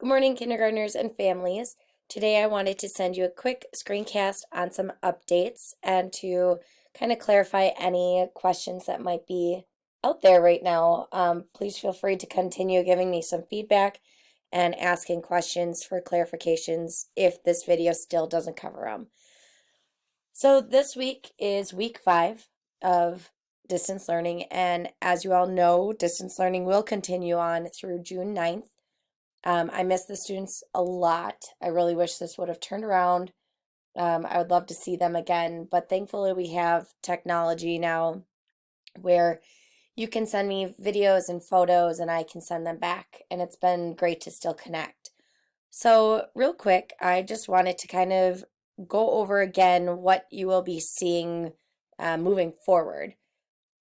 Good morning, kindergartners and families. Today I wanted to send you a quick screencast on some updates and to kind of clarify any questions that might be out there right now. Please feel free to continue giving me some feedback and asking questions for clarifications if this video still doesn't cover them. So this week is week 5 of distance learning, and as you all know, distance learning will continue on through June 9th. I miss the students a lot. I really wish this would have turned around. I would love to see them again, but thankfully we have technology now where you can send me videos and photos and I can send them back, and it's been great to still connect. So real quick, I just wanted to kind of go over again what you will be seeing moving forward.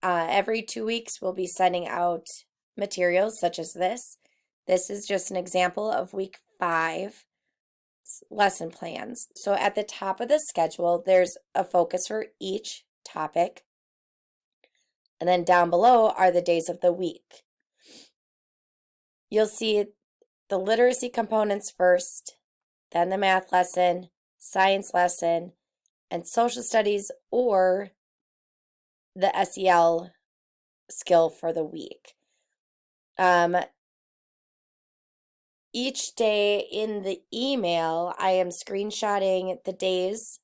Every 2 weeks, we'll be sending out materials such as this. This is just an example of week 5 lesson plans. So at the top of the schedule, there's a focus for each topic. And then down below are the days of the week. You'll see the literacy components first, then the math lesson, science lesson, and social studies or the SEL skill for the week. Each day in the email, I am screenshotting the day's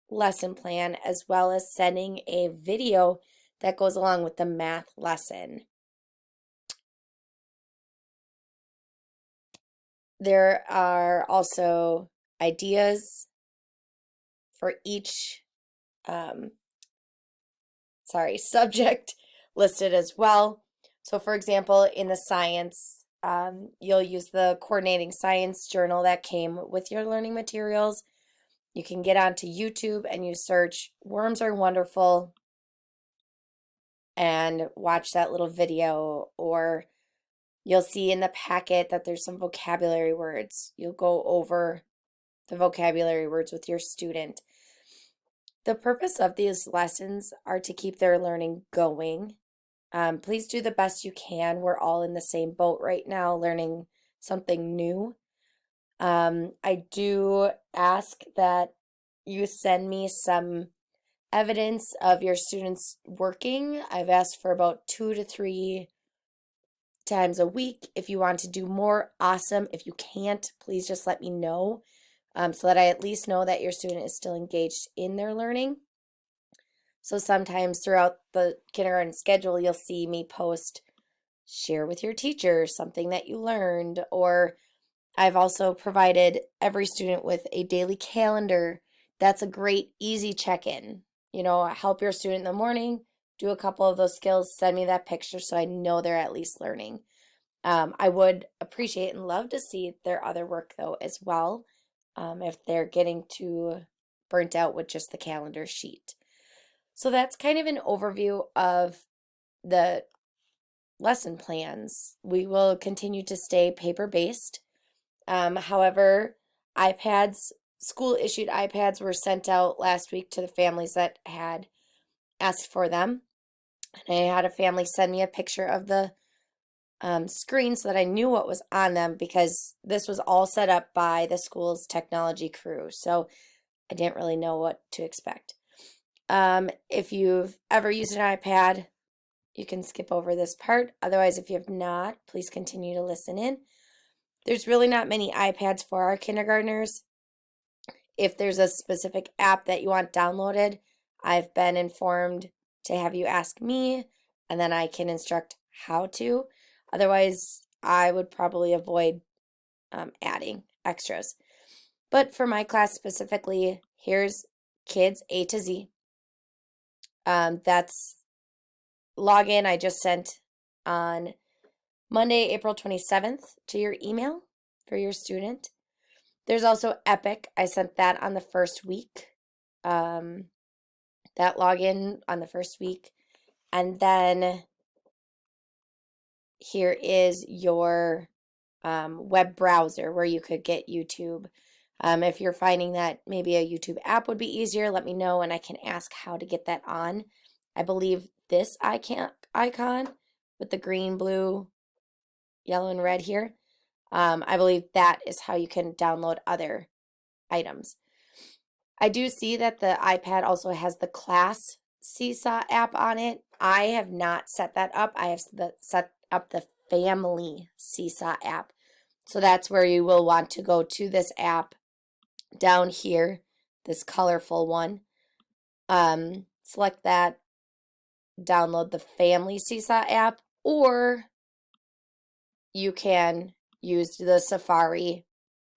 lesson plan as well as sending a video that goes along with the math lesson. There are also ideas for each subject listed as well. So for example, in the science, you'll use the coordinating science journal that came with your learning materials. You can get onto YouTube and you search "Worms Are Wonderful" and watch that little video, or you'll see in the packet that there's some vocabulary words. You'll go over the vocabulary words with your student. The purpose of these lessons are to keep their learning going. Please do the best you can. We're all in the same boat right now, learning something new. I do ask that you send me some evidence of your students working. I've asked for about 2 to 3 times a week. If you want to do more, awesome. If you can't, please just let me know so that I at least know that your student is still engaged in their learning. So sometimes throughout the kindergarten schedule, you'll see me post, "Share with your teacher something that you learned," or I've also provided every student with a daily calendar. That's a great, easy check-in. Help your student in the morning, do a couple of those skills, send me that picture so I know they're at least learning. I would appreciate and love to see their other work, though, as well, if they're getting too burnt out with just the calendar sheet. So that's kind of an overview of the lesson plans. We will continue to stay paper-based. However, school-issued iPads were sent out last week to the families that had asked for them. And I had a family send me a picture of the screen so that I knew what was on them, because this was all set up by the school's technology crew. So I didn't really know what to expect. If you've ever used an iPad, you can skip over this part. Otherwise, if you have not, please continue to listen in. There's really not many iPads for our kindergartners. If there's a specific app that you want downloaded, I've been informed to have you ask me, and then I can instruct how to. Otherwise, I would probably avoid adding extras. But for my class specifically, here's Kids A to Z. That's login I just sent on Monday, April 27th to your email for your student. There's also Epic. I sent that on the first week. That login on the first week. And then here is your web browser where you could get YouTube. If you're finding that maybe a YouTube app would be easier, let me know and I can ask how to get that on. I believe this icon with the green, blue, yellow, and red here I believe that is how you can download other items. I do see that the iPad also has the class Seesaw app on it. I have not set that up. I have set up the family Seesaw app. So that's where you will want to go to this app down here, this colorful one. Select that, download the family Seesaw app, or you can use the Safari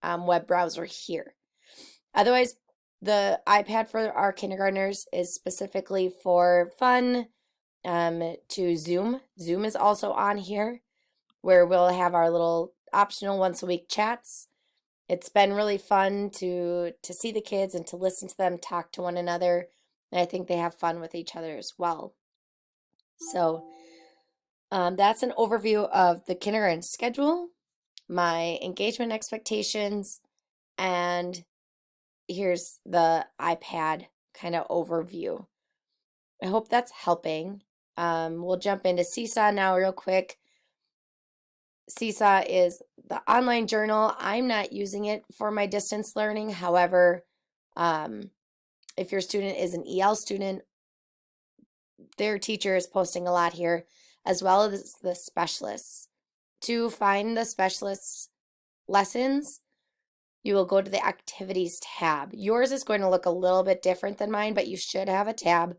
web browser here. Otherwise, the iPad for our kindergartners is specifically for fun, to Zoom. Zoom is also on here, where we'll have our little optional once a week chats. It's been really fun to see the kids and to listen to them talk to one another, and I think they have fun with each other as well. So that's an overview of the kindergarten schedule, my engagement expectations, and here's the iPad kind of overview. I hope that's helping. We'll jump into Seesaw now real quick. Seesaw is the online journal. I'm not using it for my distance learning. However, if your student is an EL student, their teacher is posting a lot here, as well as the specialists. To find the specialists' lessons, you will go to the activities tab. Yours is going to look a little bit different than mine, but you should have a tab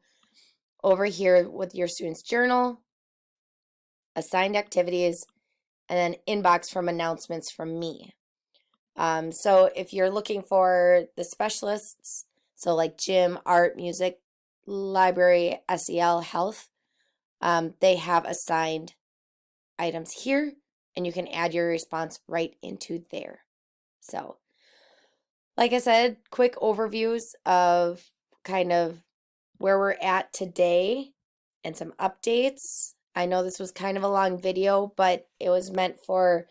over here with your student's journal, assigned activities, and then inbox from announcements from me. So if you're looking for the specialists, so like gym, art, music, library, SEL, health, they have assigned items here, and you can add your response right into there. So, like I said, quick overviews of kind of where we're at today and some updates. I know this was kind of a long video, but it was meant for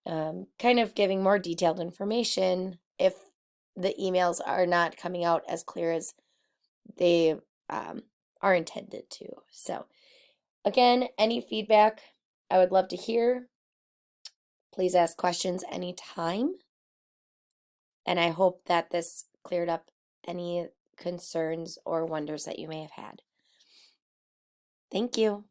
kind of giving more detailed information if the emails are not coming out as clear as they are intended to. So, again, any feedback I would love to hear. Please ask questions anytime. And I hope that this cleared up any concerns or wonders that you may have had. Thank you.